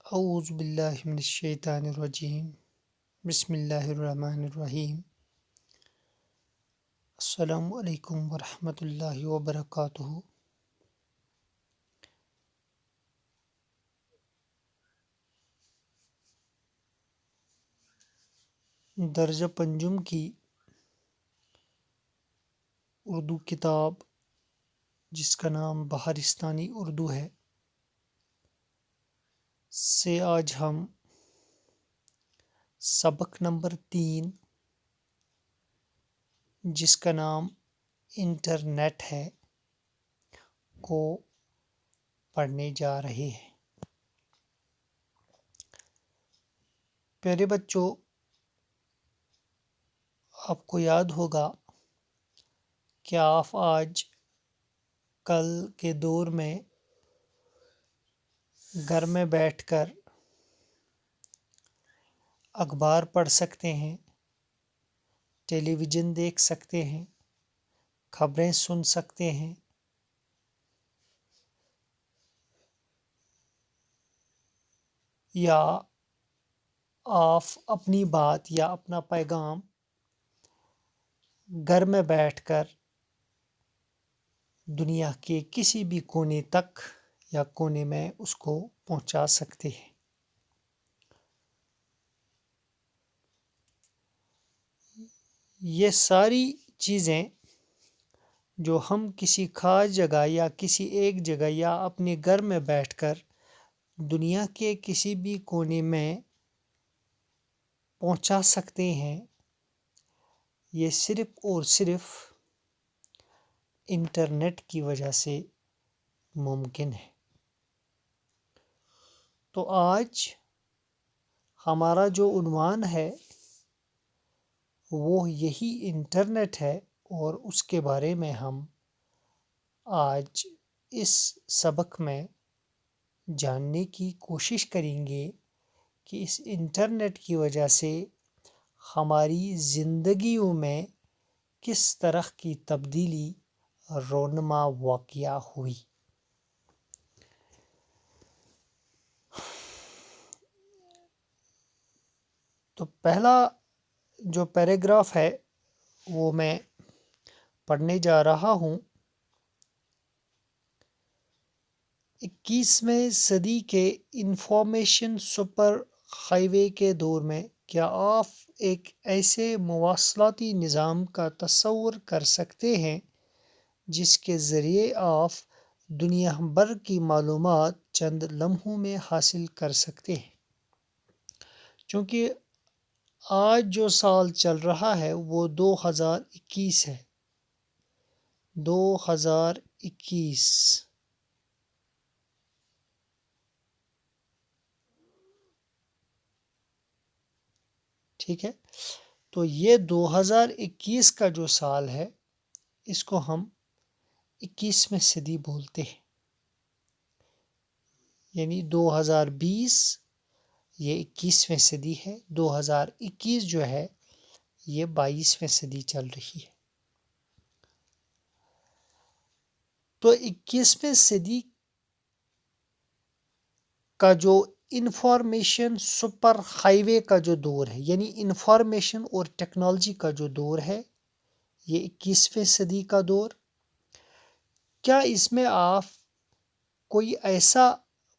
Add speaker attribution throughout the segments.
Speaker 1: اعوذ باللہ من الشیطان الرجیم بسم اللہ الرحمن الرحیم السلام علیکم ورحمۃ اللہ وبرکاتہ۔ درجہ پنجم کی اردو کتاب جس کا نام بہارستانی اردو ہے سے آج ہم سبق نمبر 3 جس کا نام انٹرنیٹ ہے کو پڑھنے جا رہے ہیں۔ پیارے بچوں، آپ کو یاد ہوگا کہ آپ آج کل کے دور میں گھر میں بیٹھ کر اخبار پڑھ سکتے ہیں، ٹیلی ویژن دیکھ سکتے ہیں، خبریں سن سکتے ہیں، یا آپ اپنی بات یا اپنا پیغام گھر میں بیٹھ کر دنیا کے کسی بھی کونے تک یا کونے میں اس کو پہنچا سکتے ہیں۔ یہ ساری چیزیں جو ہم کسی خاص جگہ یا کسی ایک جگہ یا اپنے گھر میں بیٹھ کر دنیا کے کسی بھی کونے میں پہنچا سکتے ہیں، یہ صرف اور صرف انٹرنیٹ کی وجہ سے ممکن ہے۔ تو آج ہمارا جو عنوان ہے وہ یہی انٹرنیٹ ہے، اور اس کے بارے میں ہم آج اس سبق میں جاننے کی کوشش کریں گے کہ اس انٹرنیٹ کی وجہ سے ہماری زندگیوں میں کس طرح کی تبدیلی رونما واقعہ ہوئی۔ تو پہلا جو پیراگراف ہے وہ میں پڑھنے جا رہا ہوں۔ 21ویں صدی کے انفارمیشن سپر ہائی وے کے دور میں کیا آپ ایک ایسے مواصلاتی نظام کا تصور کر سکتے ہیں جس کے ذریعے آپ دنیا بھر کی معلومات چند لمحوں میں حاصل کر سکتے ہیں؟ چونکہ آج جو سال چل رہا ہے وہ 2021 ہے۔ 2021 ٹھیک ہے، تو یہ 2021 کا جو سال ہے اس کو ہم 21ویں صدی بولتے ہیں، یعنی 2020 یہ 21ویں صدی ہے، 2021 جو ہے یہ 22ویں صدی چل رہی ہے۔ تو 21ویں صدی کا جو انفارمیشن سپر ہائی وے کا جو دور ہے، یعنی انفارمیشن اور ٹیکنالوجی کا جو دور ہے، یہ 21ویں صدی کا دور، کیا اس میں آپ کوئی ایسا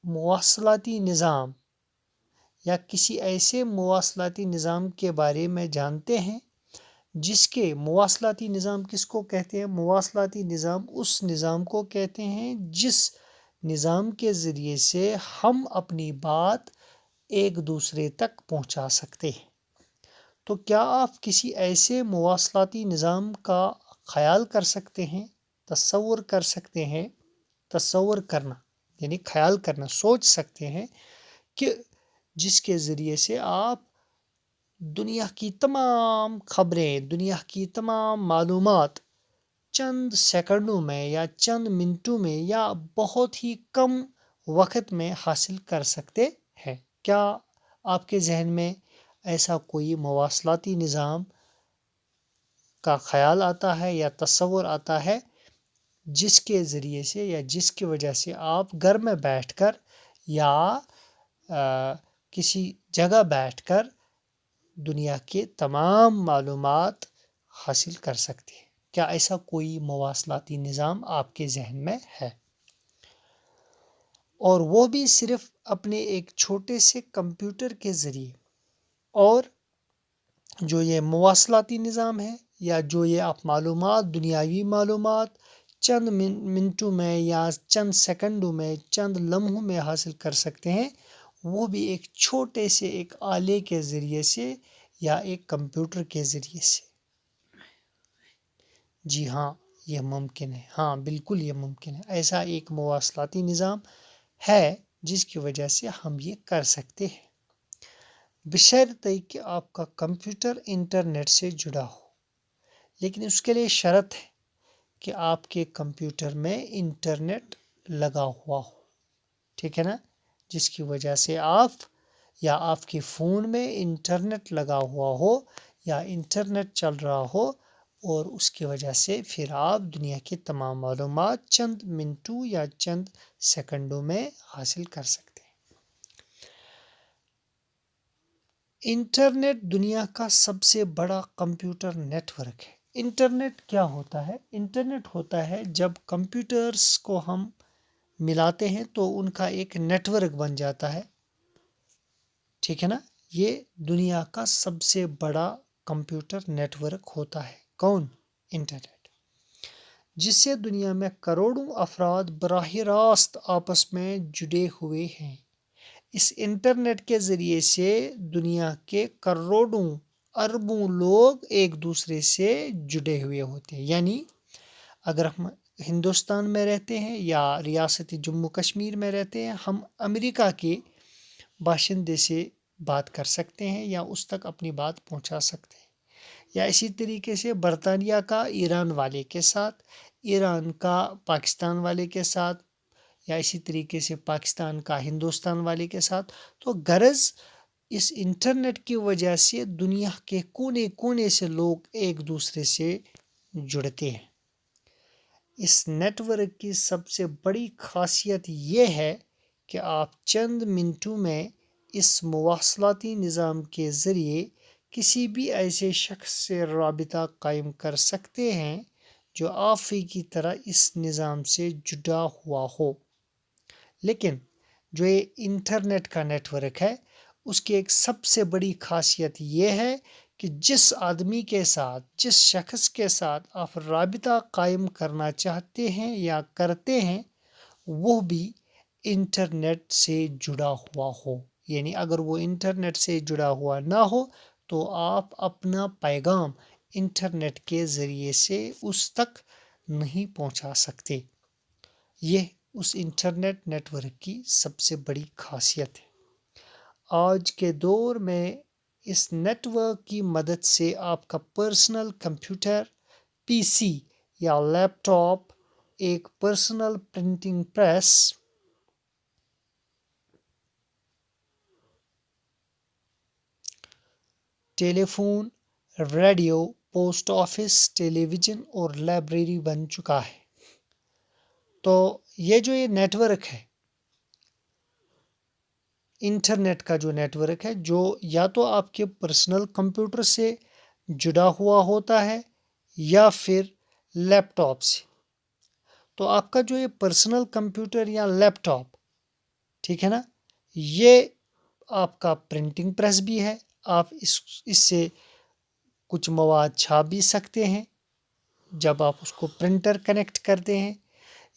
Speaker 1: مواصلاتی نظام یا کسی ایسے مواصلاتی نظام کے بارے میں جانتے ہیں جس کے مواصلاتی نظام کس کو کہتے ہیں؟ مواصلاتی نظام اس نظام کو کہتے ہیں جس نظام کے ذریعے سے ہم اپنی بات ایک دوسرے تک پہنچا سکتے ہیں۔ تو کیا آپ کسی ایسے مواصلاتی نظام کا خیال کر سکتے ہیں، تصور کر سکتے ہیں؟ تصور کرنا یعنی خیال کرنا، سوچ سکتے ہیں کہ جس کے ذریعے سے آپ دنیا کی تمام خبریں، دنیا کی تمام معلومات چند سیکنڈوں میں یا چند منٹوں میں یا بہت ہی کم وقت میں حاصل کر سکتے ہیں؟ کیا آپ کے ذہن میں ایسا کوئی مواصلاتی نظام کا خیال آتا ہے یا تصور آتا ہے جس کے ذریعے سے یا جس کی وجہ سے آپ گھر میں بیٹھ کر یا کسی جگہ بیٹھ کر دنیا کے تمام معلومات حاصل کر سکتے ہیں۔ کیا ایسا کوئی مواصلاتی نظام آپ کے ذہن میں ہے؟ اور وہ بھی صرف اپنے ایک چھوٹے سے کمپیوٹر کے ذریعے۔ اور جو یہ مواصلاتی نظام ہے یا جو یہ آپ معلومات، دنیاوی معلومات چند منٹوں میں یا چند سیکنڈوں میں، چند لمحوں میں حاصل کر سکتے ہیں، وہ بھی ایک چھوٹے سے ایک آلے کے ذریعے سے یا ایک کمپیوٹر کے ذریعے سے۔ جی ہاں، یہ ممکن ہے۔ ہاں بالکل یہ ممکن ہے۔ ایسا ایک مواصلاتی نظام ہے جس کی وجہ سے ہم یہ کر سکتے ہیں، بشرطیکہ کہ آپ کا کمپیوٹر انٹرنیٹ سے جڑا ہو۔ لیکن اس کے لیے شرط ہے کہ آپ کے کمپیوٹر میں انٹرنیٹ لگا ہوا ہو، ٹھیک ہے نا؟ جس کی وجہ سے آپ کے فون میں انٹرنیٹ لگا ہوا ہو یا انٹرنیٹ چل رہا ہو، اور اس کی وجہ سے پھر آپ دنیا کے تمام معلومات چند منٹوں یا چند سیکنڈوں میں حاصل کر سکتے ہیں۔ انٹرنیٹ دنیا کا سب سے بڑا کمپیوٹر نیٹ ورک ہے۔ انٹرنیٹ کیا ہوتا ہے؟ انٹرنیٹ ہوتا ہے جب کمپیوٹرز کو ہم ملاتے ہیں تو ان کا ایک نیٹ ورک بن جاتا ہے، ٹھیک ہے نا؟ یہ دنیا کا سب سے بڑا کمپیوٹر نیٹ ورک ہوتا ہے۔ کون؟ انٹرنیٹ، جس سے دنیا میں کروڑوں افراد براہ راست آپس میں جڑے ہوئے ہیں۔ اس انٹرنیٹ کے ذریعے سے دنیا کے کروڑوں اربوں لوگ ایک دوسرے سے جڑے ہوئے ہوتے ہیں۔ یعنی اگر ہم ہندوستان میں رہتے ہیں یا ریاست جموں کشمیر میں رہتے ہیں، ہم امریکہ کے باشندے سے بات کر سکتے ہیں یا اس تک اپنی بات پہنچا سکتے ہیں، یا اسی طریقے سے برطانیہ کا ایران والے کے ساتھ، ایران کا پاکستان والے کے ساتھ، یا اسی طریقے سے پاکستان کا ہندوستان والے کے ساتھ۔ تو غرض اس انٹرنیٹ کی وجہ سے دنیا کے کونے کونے سے لوگ ایک دوسرے سے جڑتے ہیں۔ اس نیٹ ورک کی سب سے بڑی خاصیت یہ ہے کہ آپ چند منٹوں میں اس مواصلاتی نظام کے ذریعے کسی بھی ایسے شخص سے رابطہ قائم کر سکتے ہیں جو آپ ہی کی طرح اس نظام سے جڑا ہوا ہو۔ لیکن جو یہ انٹرنیٹ کا نیٹ ورک ہے، اس کی ایک سب سے بڑی خاصیت یہ ہے کہ جس آدمی کے ساتھ، جس شخص کے ساتھ آپ رابطہ قائم کرنا چاہتے ہیں یا کرتے ہیں، وہ بھی انٹرنیٹ سے جڑا ہوا ہو۔ یعنی اگر وہ انٹرنیٹ سے جڑا ہوا نہ ہو تو آپ اپنا پیغام انٹرنیٹ کے ذریعے سے اس تک نہیں پہنچا سکتے۔ یہ اس انٹرنیٹ نیٹ ورک کی سب سے بڑی خاصیت ہے۔ آج کے دور میں اس نیٹ ورک کی مدد سے آپ کا پرسنل کمپیوٹر، پی سی یا لیپ ٹاپ، ایک پرسنل پرنٹنگ پریس، ٹیلی فون، ریڈیو، پوسٹ آفس، ٹیلی ویژن اور لائبریری بن چکا ہے۔ تو یہ جو یہ نیٹ ورک ہے، انٹرنیٹ کا جو نیٹ ورک ہے، جو یا تو آپ کے پرسنل کمپیوٹر سے جڑا ہوا ہوتا ہے یا پھر لیپ ٹاپ سے۔ تو آپ کا جو یہ پرسنل کمپیوٹر یا لیپ ٹاپ، ٹھیک ہے نا، یہ آپ کا پرنٹنگ پریس بھی ہے۔ آپ اس سے کچھ مواد چھاپ بھی سکتے ہیں جب آپ اس کو پرنٹر کنیکٹ کرتے ہیں۔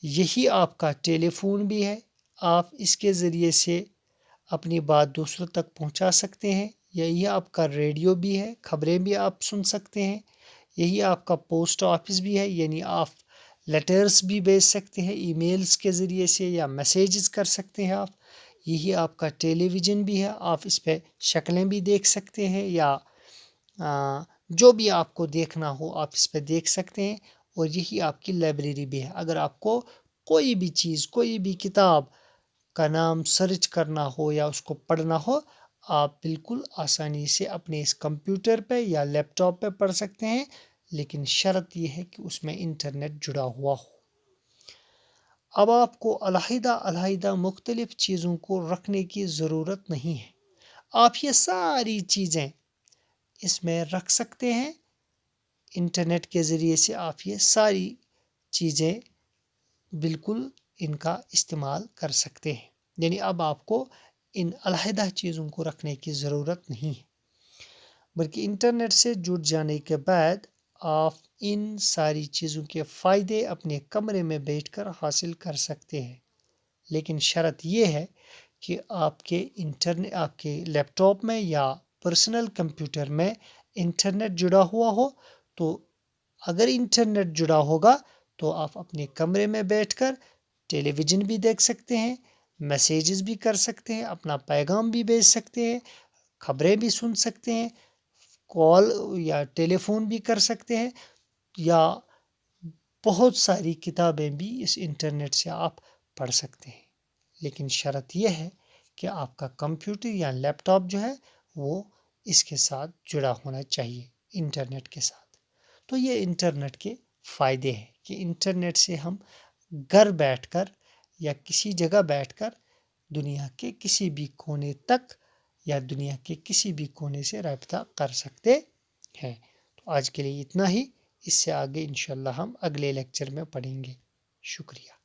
Speaker 1: یہی آپ کا ٹیلی فون بھی ہے، آپ اس کے ذریعے سے اپنی بات دوسروں تک پہنچا سکتے ہیں۔ یہی آپ کا ریڈیو بھی ہے، خبریں بھی آپ سن سکتے ہیں۔ یہی آپ کا پوسٹ آفس بھی ہے، یعنی آپ لیٹرز بھی بھیج سکتے ہیں ای میلز کے ذریعے سے یا میسیجز کر سکتے ہیں آپ۔ یہی آپ کا ٹیلی ویژن بھی ہے، آپ اس پہ شکلیں بھی دیکھ سکتے ہیں یا جو بھی آپ کو دیکھنا ہو آپ اس پہ دیکھ سکتے ہیں۔ اور یہی آپ کی لائبریری بھی ہے، اگر آپ کو کوئی بھی چیز، کوئی بھی کتاب کا نام سرچ کرنا ہو یا اس کو پڑھنا ہو، آپ بالکل آسانی سے اپنے اس کمپیوٹر پہ یا لیپ ٹاپ پہ پڑھ سکتے ہیں، لیکن شرط یہ ہے کہ اس میں انٹرنیٹ جڑا ہوا ہو۔ اب آپ کو علیحدہ علیحدہ مختلف چیزوں کو رکھنے کی ضرورت نہیں ہے، آپ یہ ساری چیزیں اس میں رکھ سکتے ہیں۔ انٹرنیٹ کے ذریعے سے آپ یہ ساری چیزیں بالکل ان کا استعمال کر سکتے ہیں، یعنی اب آپ کو ان علیحدہ چیزوں کو رکھنے کی ضرورت نہیں ہے، بلکہ انٹرنیٹ سے جڑ جانے کے بعد آپ ان ساری چیزوں کے فائدے اپنے کمرے میں بیٹھ کر حاصل کر سکتے ہیں، لیکن شرط یہ ہے کہ آپ کے لیپ ٹاپ میں یا پرسنل کمپیوٹر میں انٹرنیٹ جڑا ہوا ہو۔ تو اگر انٹرنیٹ جڑا ہوگا تو آپ اپنے کمرے میں بیٹھ کر ٹیلی ویژن بھی دیکھ سکتے ہیں، میسیجز بھی کر سکتے ہیں، اپنا پیغام بھی بھیج سکتے ہیں، خبریں بھی سن سکتے ہیں، کال یا ٹیلی فون بھی کر سکتے ہیں، یا بہت ساری کتابیں بھی اس انٹرنیٹ سے آپ پڑھ سکتے ہیں، لیکن شرط یہ ہے کہ آپ کا کمپیوٹر یا لیپ ٹاپ جو ہے وہ اس کے ساتھ جڑا ہونا چاہیے، انٹرنیٹ کے ساتھ۔ تو یہ انٹرنیٹ کے فائدے ہیں کہ انٹرنیٹ سے ہم گھر بیٹھ کر یا کسی جگہ بیٹھ کر دنیا کے کسی بھی کونے تک یا دنیا کے کسی بھی کونے سے رابطہ کر سکتے ہیں۔ تو آج کے لیے اتنا ہی، اس سے آگے انشاءاللہ ہم اگلے لیکچر میں پڑھیں گے۔ شکریہ۔